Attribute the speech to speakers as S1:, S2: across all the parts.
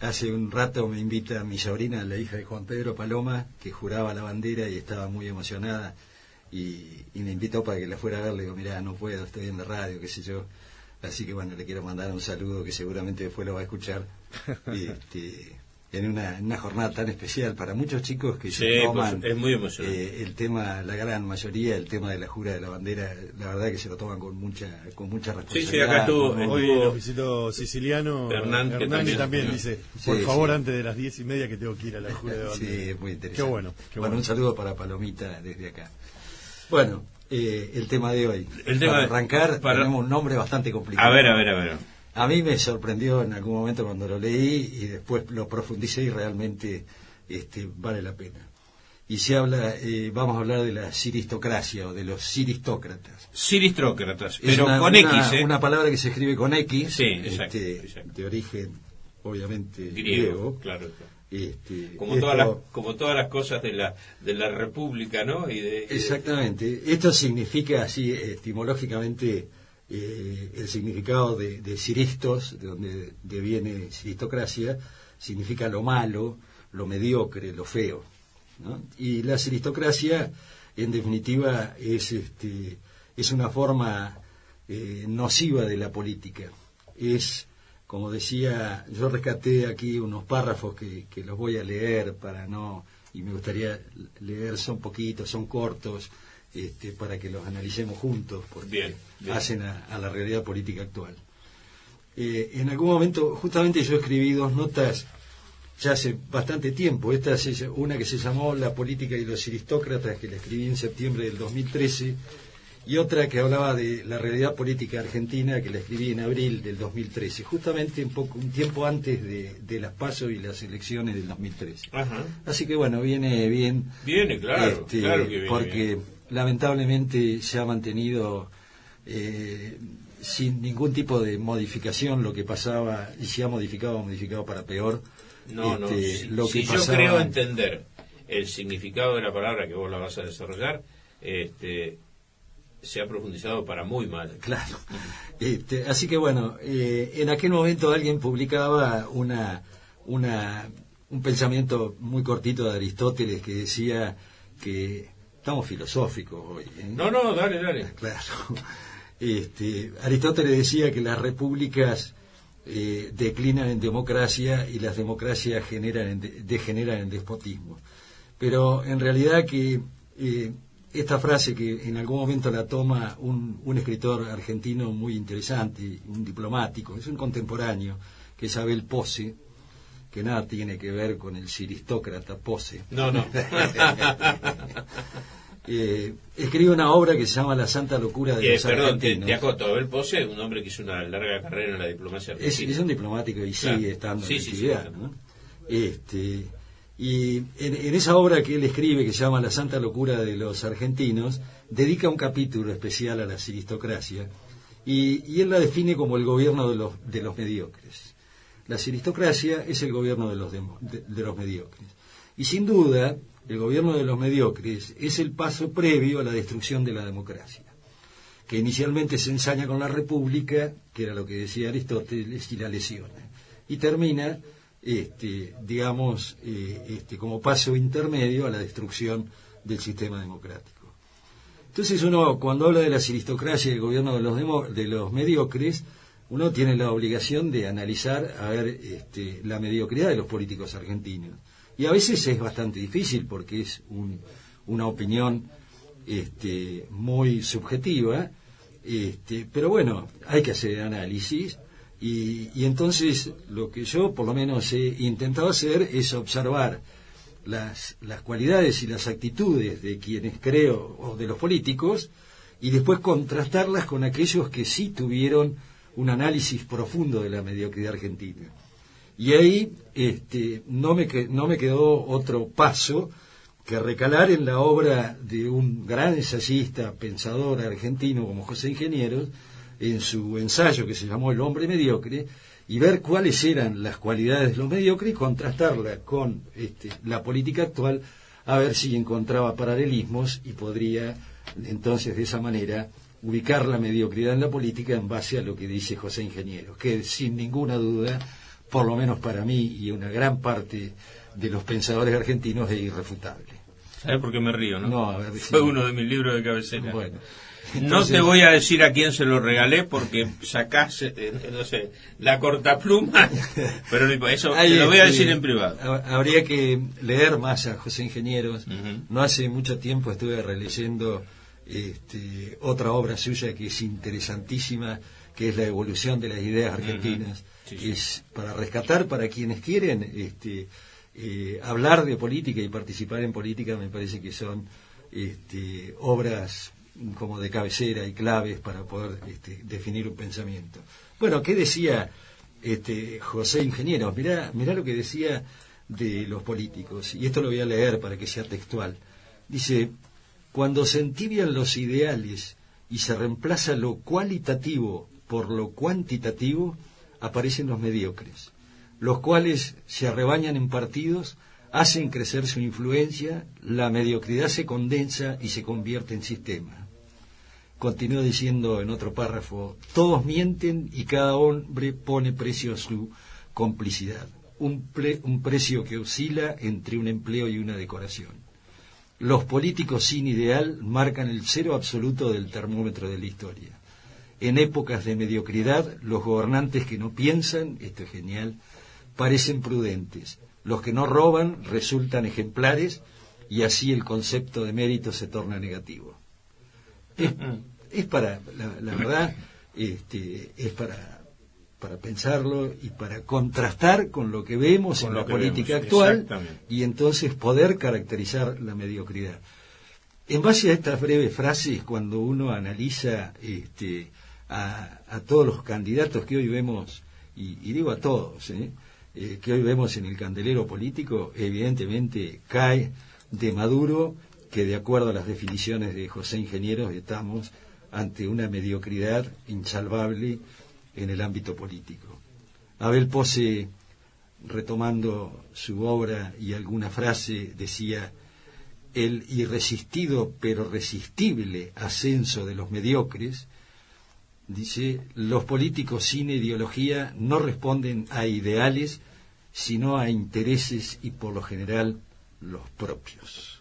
S1: hace un rato me invita mi sobrina, la hija de Juan Pedro Paloma, que juraba la bandera y estaba muy emocionada, y me invitó para que la fuera a ver. Le digo, mirá, no puedo, estoy en la radio, qué sé yo. Así que bueno, le quiero mandar un saludo que seguramente después lo va a escuchar. En una jornada tan especial para muchos chicos que se toman,
S2: pues, es muy emocionante.
S1: El tema, la gran mayoría, el tema de la jura de la bandera, la verdad que se lo toman con mucha responsabilidad.
S2: Sí, acá estuvo,
S3: hoy nos visitó Siciliano
S2: Hernán
S3: también dice, por favor, antes de las 10:30 que tengo que ir a la jura de bandera.
S1: Sí, muy interesante.
S3: Qué bueno.
S1: Un saludo para Palomita desde acá. Bueno, el tema de hoy. Para arrancar, tenemos un nombre bastante complicado.
S2: A ver.
S1: A mí me sorprendió en algún momento cuando lo leí y después lo profundicé y realmente vale la pena. Y se habla, vamos a hablar de la siristocracia o de los siristócratas.
S2: Siristócratas,
S1: pero
S2: con X,
S1: una palabra que se escribe con X,
S2: sí, exacto.
S1: De origen, obviamente,
S2: griego. Claro. Como todas las cosas de la República, ¿no?
S1: Exactamente. Esto significa así etimológicamente el significado de siristos, de donde viene siristocracia, significa lo malo, lo mediocre, lo feo, ¿no? Y la siristocracia, en definitiva, es una forma nociva de la política. Es, como decía, yo rescaté aquí unos párrafos que los voy a leer y me gustaría leer, son poquitos, son cortos, para que los analicemos juntos, porque bien. Hacen a la realidad política actual. En algún momento, justamente yo escribí 2 notas ya hace bastante tiempo. Esta es una que se llamó La política y los aristócratas, que la escribí en septiembre del 2013, y otra que hablaba de la realidad política argentina, que la escribí en abril del 2013, justamente un tiempo antes de las PASO y las elecciones del 2013.
S2: Ajá.
S1: Así que bueno, viene bien.
S2: Viene, claro, claro que viene
S1: porque
S2: bien.
S1: Lamentablemente se ha mantenido sin ningún tipo de modificación lo que pasaba, y se ha modificado para peor.
S2: Lo que pasaba... yo creo entender el significado de la palabra, que vos la vas a desarrollar, se ha profundizado para muy mal.
S1: Claro. Así que bueno, en aquel momento alguien publicaba un pensamiento muy cortito de Aristóteles que decía que estamos filosóficos hoy, ¿eh?
S2: No, dale.
S1: Claro. Aristóteles decía que las repúblicas declinan en democracia y las democracias degeneran en despotismo. Pero en realidad que esta frase, que en algún momento la toma un escritor argentino muy interesante, un diplomático, es un contemporáneo, que es Abel Pose, que nada tiene que ver con el siristócrata Pose.
S2: No.
S1: Escribe una obra que se llama La Santa Locura de los Argentinos.
S2: Te acoto, Abel Pose, un hombre que hizo una larga carrera en la diplomacia argentina.
S1: Es un diplomático y sigue estando en actividad, ¿no? Y en esa obra que él escribe, que se llama La Santa Locura de los Argentinos, dedica un capítulo especial a la siristocracia, y él la define como el gobierno de los mediocres. La siristocracia es el gobierno de los mediocres. Y sin duda, el gobierno de los mediocres es el paso previo a la destrucción de la democracia, que inicialmente se ensaña con la república, que era lo que decía Aristóteles, y la lesiona, y termina como paso intermedio a la destrucción del sistema democrático. Entonces uno, cuando habla de la siristocracia y el gobierno de los mediocres, uno tiene la obligación de analizar la mediocridad de los políticos argentinos. Y a veces es bastante difícil porque es una opinión muy subjetiva, pero bueno, hay que hacer análisis. Y entonces lo que yo por lo menos he intentado hacer es observar las cualidades y las actitudes de quienes creo, o de los políticos, y después contrastarlas con aquellos que sí tuvieron un análisis profundo de la mediocridad argentina. Y ahí no me quedó otro paso que recalar en la obra de un gran ensayista, pensador argentino como José Ingenieros, en su ensayo que se llamó El hombre mediocre, y ver cuáles eran las cualidades de los mediocres y contrastarla con la política actual, a ver si encontraba paralelismos y podría entonces de esa manera ubicar la mediocridad en la política en base a lo que dice José Ingenieros, que sin ninguna duda por lo menos para mí y una gran parte de los pensadores argentinos, es irrefutable.
S2: ¿Sabes por qué me río, no?
S1: No, a ver,
S2: fue uno de mis libros de cabecera.
S1: Bueno,
S2: entonces, no te voy a decir a quién se lo regalé porque sacás, no sé, la cortapluma, pero eso te lo voy a decir en privado.
S1: Habría que leer más a José Ingenieros. No hace mucho tiempo estuve releyendo otra obra suya que es interesantísima, que es La evolución de las ideas argentinas. Sí. Es para rescatar, para quienes quieren hablar de política y participar en política, me parece que son obras como de cabecera y claves para poder definir un pensamiento. Bueno, ¿qué decía José Ingenieros? Mirá lo que decía de los políticos, y esto lo voy a leer para que sea textual. Dice: cuando se entibian los ideales y se reemplaza lo cualitativo por lo cuantitativo, aparecen los mediocres, los cuales se arrebañan en partidos, hacen crecer su influencia, la mediocridad se condensa y se convierte en sistema. Continuó diciendo en otro párrafo: todos mienten y cada hombre pone precio a su complicidad, un precio que oscila entre un empleo y una decoración. Los políticos sin ideal marcan el cero absoluto del termómetro de la historia. En épocas de mediocridad, los gobernantes que no piensan, esto es genial, parecen prudentes. Los que no roban resultan ejemplares, y así el concepto de mérito se torna negativo. Es para, la verdad, es para pensarlo y para contrastar con lo que vemos en la política actual, y entonces poder caracterizar la mediocridad. En base a estas breves frases, cuando uno analiza a todos los candidatos que hoy vemos, y digo a todos, que hoy vemos en el candelero político, evidentemente cae de maduro que, de acuerdo a las definiciones de José Ingenieros, estamos ante una mediocridad insalvable en el ámbito político. Abel Pose, retomando su obra y alguna frase, decía: el irresistido pero resistible ascenso de los mediocres. Dice: los políticos sin ideología no responden a ideales, sino a intereses, y por lo general los propios.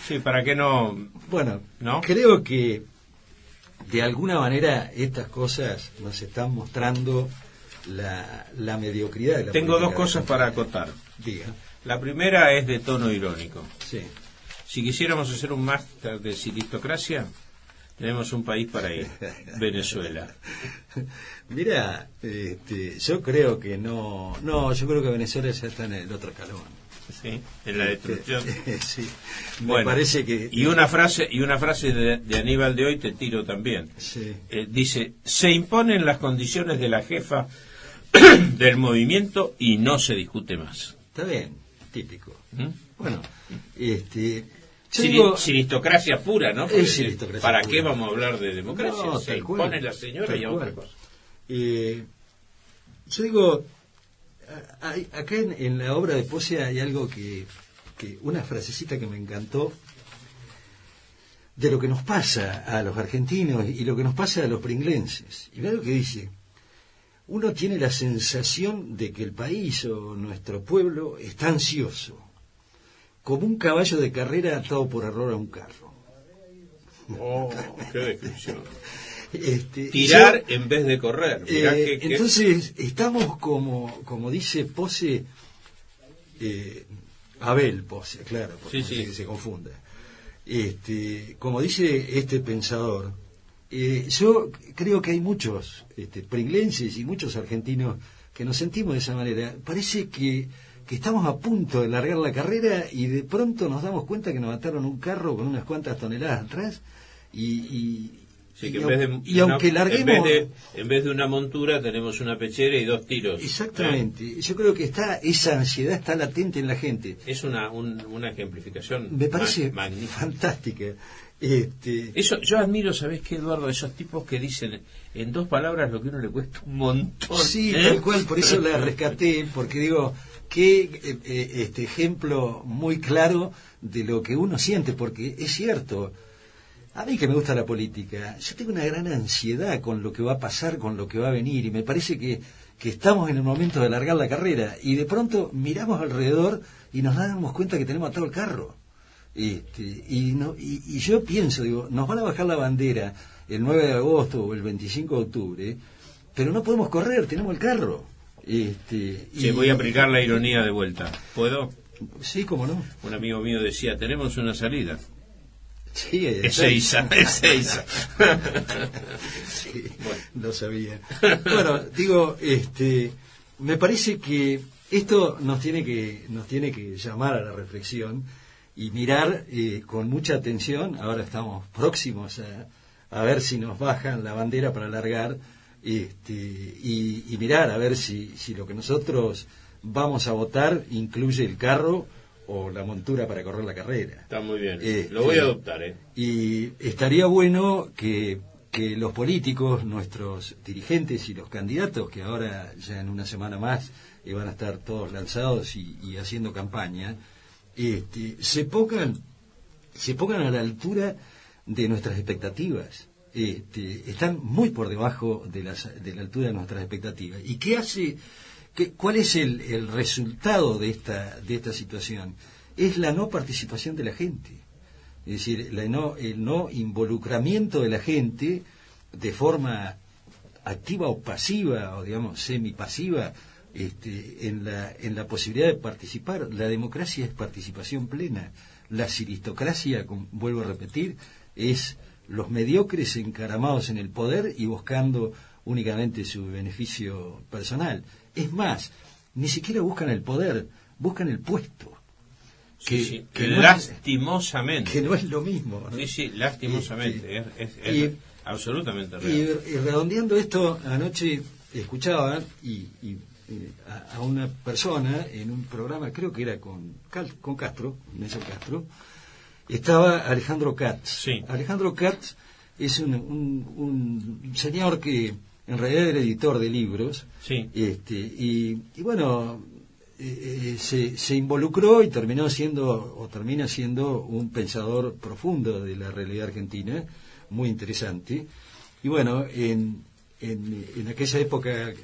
S2: Sí, ¿para qué no?
S1: Bueno,
S2: ¿no?
S1: Creo que de alguna manera estas cosas nos están mostrando la mediocridad de la
S2: Tengo
S1: política.
S2: dos cosas para acotar.
S1: Diga.
S2: La primera es de tono irónico.
S1: Sí.
S2: Si quisiéramos hacer un máster de silistocracia, tenemos un país para ir: Venezuela.
S1: Mira, yo creo que no, yo creo que Venezuela ya está en el otro escalón.
S2: Sí, en la destrucción.
S1: Sí.
S2: Bueno,
S1: me parece que
S2: y una frase de Aníbal de hoy te tiro también.
S1: Sí.
S2: Dice: se imponen las condiciones de la jefa del movimiento y no se discute más.
S1: Está bien, típico. Bueno,
S2: silistocracia pura, ¿no?
S1: Es silistocracia
S2: ¿para
S1: pura.
S2: qué vamos a hablar de democracia?
S1: No,
S2: se impone la señora y a otra cosa.
S1: Yo digo, acá en la obra de Pose hay algo que una frasecita que me encantó, de lo que nos pasa a los argentinos y lo que nos pasa a los pringlenses. Y mirá lo que dice: uno tiene la sensación de que el país o nuestro pueblo está ansioso, como un caballo de carrera atado por error a un carro.
S2: Oh, qué descripción. Tirar en vez de correr.
S1: Entonces estamos como dice Pose, Abel Pose, claro, porque
S2: sí.
S1: se confunda. Como dice este pensador, yo creo que hay muchos pringlenses y muchos argentinos que nos sentimos de esa manera. Parece que estamos a punto de largar la carrera y de pronto nos damos cuenta que nos mataron un carro con unas cuantas toneladas atrás aunque larguemos,
S2: en vez de una montura tenemos una pechera y 2 tiros.
S1: Exactamente. Yo creo que esa ansiedad está latente en la gente.
S2: Es una ejemplificación,
S1: me parece
S2: magnífica,
S1: fantástica.
S2: Eso yo admiro, ¿sabés qué, Eduardo? Esos tipos que dicen en 2 palabras lo que a uno le cuesta un montón.
S1: Sí, tal cual, por eso la rescaté, porque digo, qué ejemplo muy claro de lo que uno siente, porque es cierto. A mí que me gusta la política, yo tengo una gran ansiedad con lo que va a pasar, con lo que va a venir, y me parece que que estamos en el momento de largar la carrera y de pronto miramos alrededor y nos damos cuenta que tenemos atado el carro. Y yo pienso, digo, nos van a bajar la bandera el 9 de agosto o el 25 de octubre, pero no podemos correr, tenemos el carro.
S2: Sí, voy a aplicar la ironía de vuelta. ¿Puedo?
S1: Sí, cómo no.
S2: Un amigo mío decía, tenemos una salida.
S1: Sí,
S2: es Ezeiza.
S1: Sí, bueno, lo sabía. Bueno, digo, me parece que esto nos tiene que llamar a la reflexión y mirar con mucha atención. Ahora estamos próximos a ver si nos bajan la bandera para largar, y mirar a ver si lo que nosotros vamos a votar incluye el carro o la montura para correr la carrera.
S2: Está muy bien, lo voy a adoptar.
S1: Y estaría bueno que los políticos, nuestros dirigentes y los candidatos, que ahora ya en una semana más van a estar todos lanzados y haciendo campaña, se pongan a la altura de nuestras expectativas. Están muy por debajo de la altura de nuestras expectativas. ¿Y qué hace? ¿Cuál es el resultado de esta situación? Es la no participación de la gente. Es decir, el no involucramiento de la gente de forma activa o pasiva, o digamos semipasiva, en la posibilidad de participar. La democracia es participación plena. La aristocracia, vuelvo a repetir, es los mediocres encaramados en el poder y buscando únicamente su beneficio personal. Es más, ni siquiera buscan el poder, buscan el puesto.
S2: Que lastimosamente.
S1: Que no es lo mismo, ¿no?
S2: Sí, lastimosamente. Es absolutamente real.
S1: Y redondeando esto, anoche escuchaba a una persona en un programa, creo que era con Castro, Néstor Castro, estaba Alejandro Katz.
S2: Sí.
S1: Alejandro Katz es un señor que en realidad era editor de libros.
S2: Sí.
S1: Y bueno, se involucró y termina siendo un pensador profundo de la realidad argentina, muy interesante. Y bueno, en aquella época,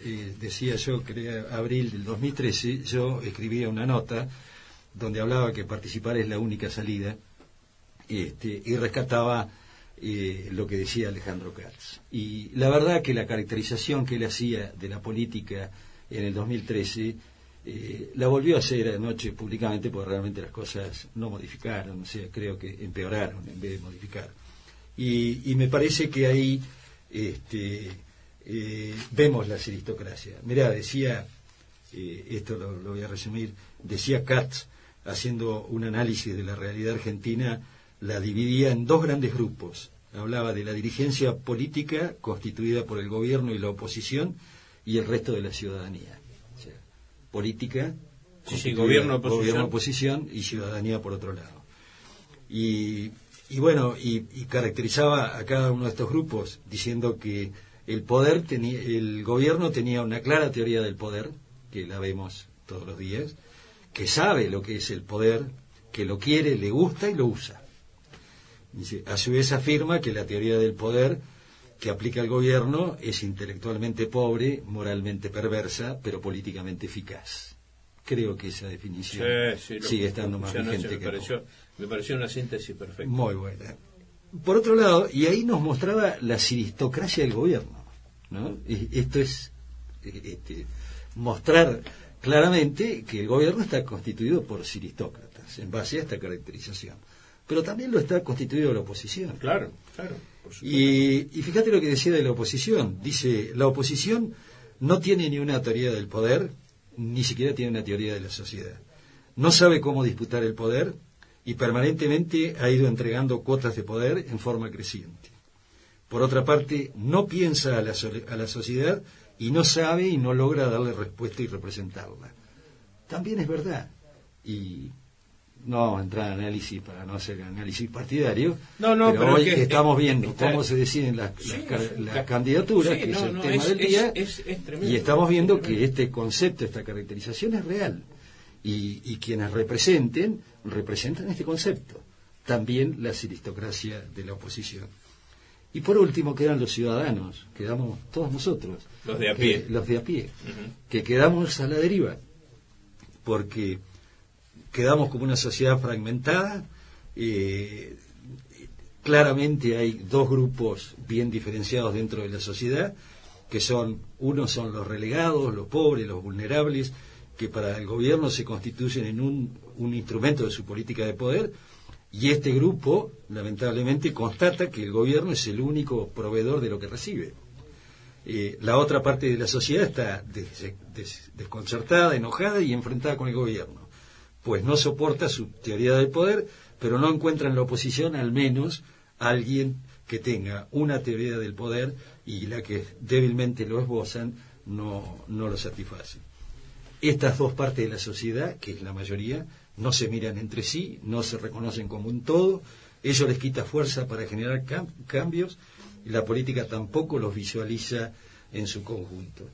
S1: decía yo, que era abril del 2013, yo escribía una nota donde hablaba que participar es la única salida, y rescataba lo que decía Alejandro Katz. Y la verdad que la caracterización que él hacía de la política en el 2013 la volvió a hacer anoche públicamente, porque realmente las cosas no modificaron, o sea, creo que empeoraron en vez de modificar. Y me parece que ahí vemos la aristocracia. Mirá, decía, esto lo voy a resumir, decía Katz, haciendo un análisis de la realidad argentina, la dividía en dos grandes grupos. Hablaba de la dirigencia política constituida por el gobierno y la oposición y el resto de la ciudadanía. O sea, política,
S2: gobierno,
S1: oposición y ciudadanía por otro lado. Y bueno, y caracterizaba a cada uno de estos grupos diciendo que el gobierno tenía una clara teoría del poder, que la vemos todos los días, que sabe lo que es el poder, que lo quiere, le gusta y lo usa. Dice, a su vez afirma que la teoría del poder que aplica el gobierno es intelectualmente pobre, moralmente perversa, pero políticamente eficaz. Creo que esa definición sigue estando más vigente
S2: me pareció una síntesis perfecta.
S1: Muy buena. Por otro lado, y ahí nos mostraba la aristocracia del gobierno, ¿no? Esto es mostrar claramente que el gobierno está constituido por aristócratas, en base a esta caracterización. Pero también lo está constituido la oposición.
S2: Claro, por supuesto.
S1: Y fíjate lo que decía de la oposición. Dice, la oposición no tiene ni una teoría del poder, ni siquiera tiene una teoría de la sociedad. No sabe cómo disputar el poder y permanentemente ha ido entregando cuotas de poder en forma creciente. Por otra parte, no piensa a la sociedad y no sabe y no logra darle respuesta y representarla. También es verdad. Y no vamos a entrar en análisis para no hacer análisis partidario, pero hoy estamos viendo cómo se deciden las candidaturas, que es el tema del día, y estamos viendo que este concepto, esta caracterización es real, y quienes representan este concepto, también la aristocracia de la oposición. Y por último quedan los ciudadanos, quedamos todos nosotros.
S2: Los de a pie.
S1: Los de a pie, que quedamos a la deriva, porque quedamos como una sociedad fragmentada. Claramente hay dos grupos bien diferenciados dentro de la sociedad, que unos son los relegados, los pobres, los vulnerables, que para el gobierno se constituyen en un instrumento de su política de poder, y este grupo, lamentablemente, constata que el gobierno es el único proveedor de lo que recibe. La otra parte de la sociedad está desconcertada, enojada y enfrentada con el gobierno, pues no soporta su teoría del poder, pero no encuentra en la oposición al menos alguien que tenga una teoría del poder, y la que débilmente lo esbozan no lo satisface. Estas dos partes de la sociedad, que es la mayoría, no se miran entre sí, no se reconocen como un todo, ello les quita fuerza para generar cambios, y la política tampoco los visualiza en su conjunto.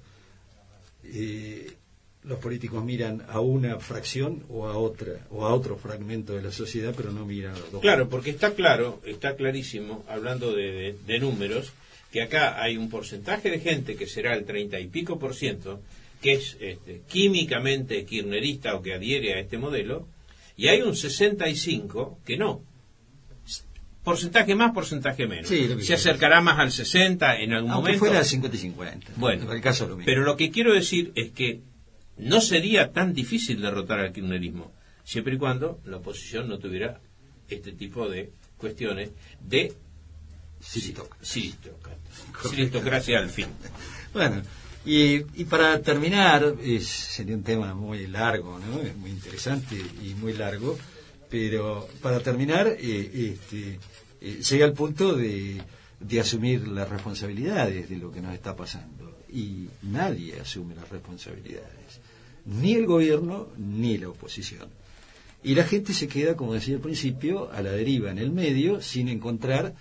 S1: Los políticos miran a una fracción o a otra, o a otro fragmento de la sociedad, pero no miran a los dos.
S2: Claro, porque está clarísimo, hablando de números, que acá hay un porcentaje de gente que será el 30 y pico %, que es químicamente kirchnerista o que adhiere a este modelo, y hay un 65 que no. Porcentaje más, porcentaje menos.
S1: Sí,
S2: se acercará más al 60 en algún
S1: aunque
S2: momento.
S1: Fuera 50 y 50.
S2: Bueno,
S1: el caso es lo mismo.
S2: Pero lo que quiero decir es que no sería tan difícil derrotar al kirchnerismo, siempre y cuando la oposición no tuviera este tipo de cuestiones de aristocracia al fin.
S1: Bueno, y para terminar, sería un tema muy largo, ¿no? Es muy interesante y muy largo, pero para terminar, llega al punto de asumir las responsabilidades de lo que nos está pasando, y nadie asume las responsabilidades, ni el gobierno ni la oposición, y la gente se queda, como decía al principio, a la deriva en el medio, sin encontrar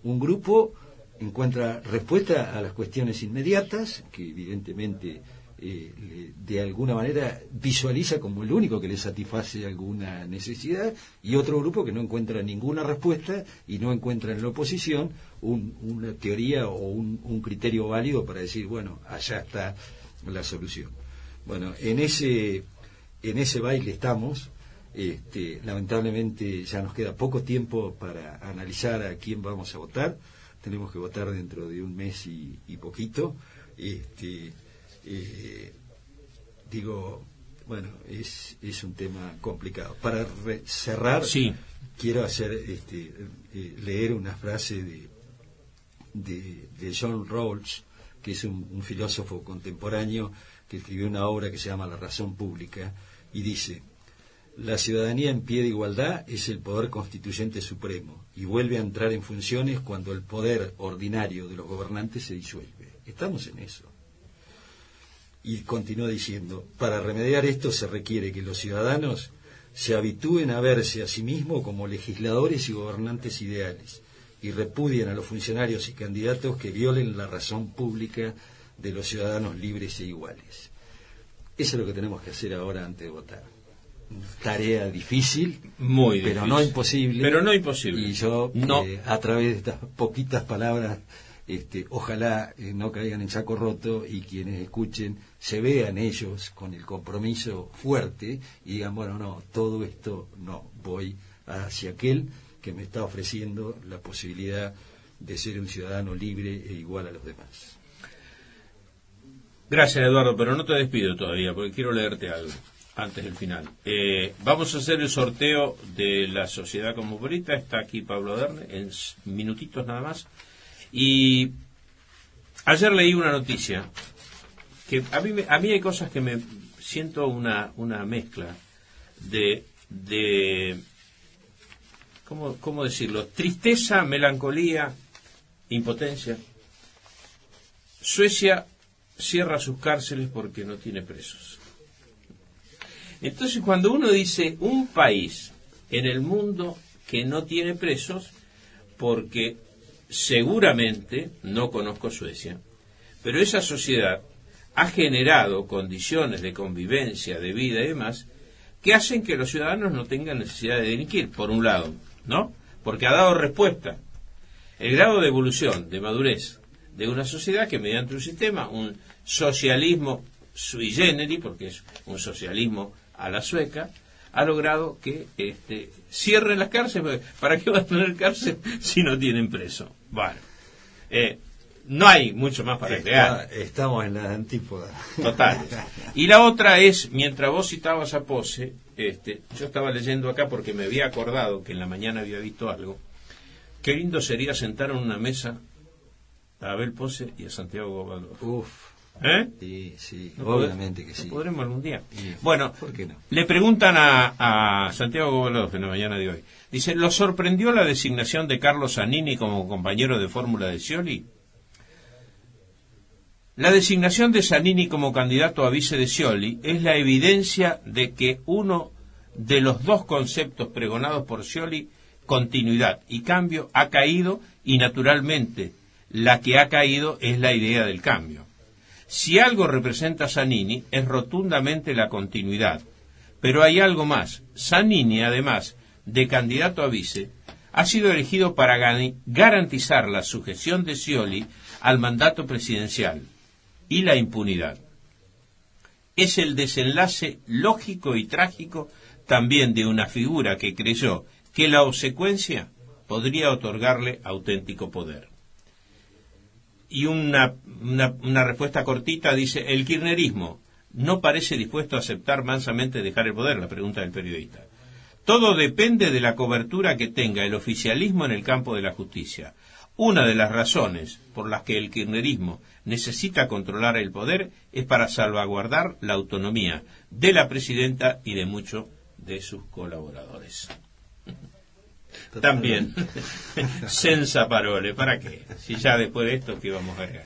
S1: un grupo. Encuentra respuesta a las cuestiones inmediatas, que evidentemente de alguna manera visualiza como el único que le satisface alguna necesidad, y otro grupo que no encuentra ninguna respuesta y no encuentra en la oposición una teoría o un criterio válido para decir, bueno, allá está la solución. Bueno, en ese baile estamos. Lamentablemente ya nos queda poco tiempo para analizar a quién vamos a votar. Tenemos que votar dentro de un mes y poquito. Bueno, es un tema complicado. Para cerrar,
S2: sí,
S1: quiero leer una frase de John Rawls, que es un filósofo contemporáneo que escribió una obra que se llama La razón pública, y dice: la ciudadanía en pie de igualdad es el poder constituyente supremo, y vuelve a entrar en funciones cuando el poder ordinario de los gobernantes se disuelve. Estamos en eso. Y continúa diciendo: para remediar esto se requiere que los ciudadanos se habitúen a verse a sí mismos como legisladores y gobernantes ideales, y repudien a los funcionarios y candidatos que violen la razón pública de los ciudadanos libres e iguales. Eso es lo que tenemos que hacer ahora antes de votar. Tarea difícil,
S2: muy difícil,
S1: pero no imposible.
S2: Pero no imposible.
S1: Y yo, a través de estas poquitas palabras, ojalá no caigan en saco roto, y quienes escuchen se vean ellos con el compromiso fuerte y digan, bueno, no, todo esto no, voy hacia aquel que me está ofreciendo la posibilidad de ser un ciudadano libre e igual a los demás.
S2: Gracias, Eduardo, pero no te despido todavía porque quiero leerte algo antes del final. Vamos a hacer el sorteo de la Sociedad Cosmopolita. Está aquí Pablo Derne, en minutitos nada más. Y ayer leí una noticia que a mí hay cosas que me siento una mezcla de ¿cómo decirlo? Tristeza, melancolía, impotencia. Suecia cierra sus cárceles porque no tiene presos. Entonces, cuando uno dice un país en el mundo que no tiene presos, porque seguramente, no conozco Suecia, pero esa sociedad ha generado condiciones de convivencia, de vida y demás, que hacen que los ciudadanos no tengan necesidad de delinquir, por un lado, ¿no? Porque ha dado respuesta. el grado de evolución, de madurez de una sociedad que mediante un sistema, un socialismo sui generis, porque es un socialismo a la sueca, ha logrado que cierren las cárceles. ¿Para qué va a tener cárcel si no tienen preso? Bueno, no hay mucho más para agregar.
S1: Estamos en la antípoda.
S2: Total. Y la otra es, mientras vos citabas a Posse, yo estaba leyendo acá porque me había acordado que en la mañana había visto algo. Qué lindo sería sentar en una mesa a Abel Posse y a Santiago Gobaldós.
S1: Uf. Sí,
S2: ¿No
S1: obviamente que sí.
S2: ¿No podremos algún día?
S1: Sí.
S2: Bueno,
S1: ¿Por qué no?
S2: le preguntan a Santiago Gobaldós en la mañana de hoy. Dice, ¿lo sorprendió la designación de Carlos Zanini como compañero de fórmula de Scioli? La designación de Zanini como candidato a vice de Scioli es la evidencia de que uno de los dos conceptos pregonados por Scioli, continuidad y cambio, ha caído, y naturalmente la que ha caído es la idea del cambio. Si algo representa a Zanini es rotundamente la continuidad, pero hay algo más. Zanini, además de candidato a vice, ha sido elegido para garantizar la sujeción de Scioli al mandato presidencial y la impunidad. Es el desenlace lógico y trágico también de una figura que creyó que la obsecuencia podría otorgarle auténtico poder. Y una respuesta cortita dice, el kirchnerismo no parece dispuesto a aceptar mansamente dejar el poder, la pregunta del periodista. Todo depende de la cobertura que tenga el oficialismo en el campo de la justicia. Una de las razones por las que el kirchnerismo necesita controlar el poder es para salvaguardar la autonomía de la presidenta y de muchos de sus colaboradores. También, senza parole, ¿para qué? Si ya después de esto, ¿qué vamos a agregar?